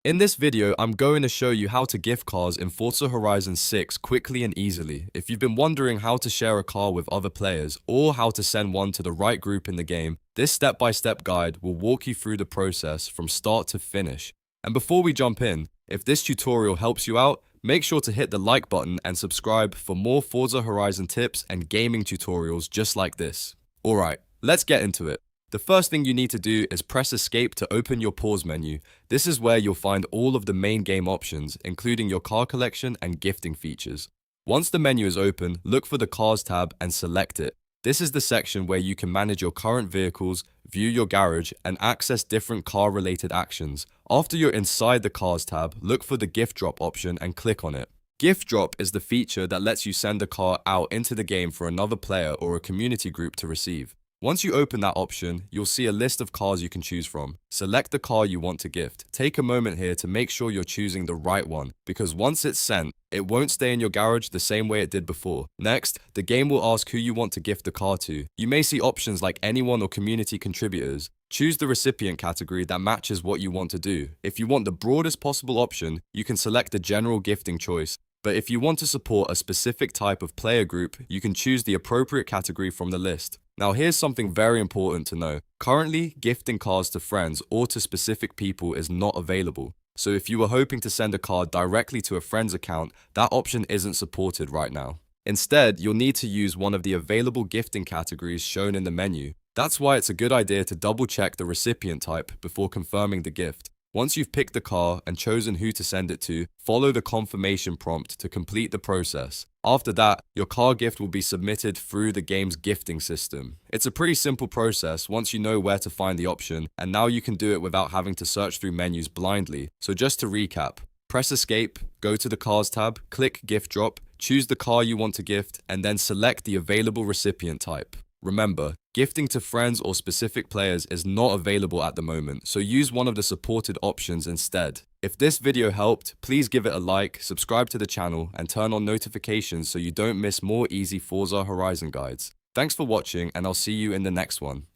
In this video, I'm going to show you how to gift cars in Forza Horizon 6 quickly and easily. If you've been wondering how to share a car with other players or how to send one to the right group in the game, this step-by-step guide will walk you through the process from start to finish. And before we jump in, if this tutorial helps you out, make sure to hit the like button and subscribe for more Forza Horizon tips and gaming tutorials just like this. Alright, let's get into it. The first thing you need to do is press escape to open your pause menu. This is where you'll find all of the main game options, including your car collection and gifting features. Once the menu is open, look for the Cars tab and select it. This is the section where you can manage your current vehicles, view your garage, and access different car-related actions. After you're inside the Cars tab, look for the gift drop option and click on it. Gift drop is the feature that lets you send a car out into the game for another player or a community group to receive. Once you open that option, you'll see a list of cars you can choose from. Select the car you want to gift. Take a moment here to make sure you're choosing the right one, because once it's sent, it won't stay in your garage the same way it did before. Next, the game will ask who you want to gift the car to. You may see options like anyone or community contributors. Choose the recipient category that matches what you want to do. If you want the broadest possible option, you can select the general gifting choice. But if you want to support a specific type of player group, you can choose the appropriate category from the list. Now here's something very important to know. Currently, gifting cars to friends or to specific people is not available. So if you were hoping to send a card directly to a friend's account, that option isn't supported right now. Instead, you'll need to use one of the available gifting categories shown in the menu. That's why it's a good idea to double check the recipient type before confirming the gift. Once you've picked the car and chosen who to send it to, follow the confirmation prompt to complete the process. After that, your car gift will be submitted through the game's gifting system. It's a pretty simple process once you know where to find the option, and now you can do it without having to search through menus blindly. So just to recap, press escape, go to the Cars tab, click gift drop, choose the car you want to gift, and then select the available recipient type. Remember, gifting to friends or specific players is not available at the moment, so use one of the supported options instead. If this video helped, please give it a like, subscribe to the channel, and turn on notifications so you don't miss more easy Forza Horizon guides. Thanks for watching, and I'll see you in the next one.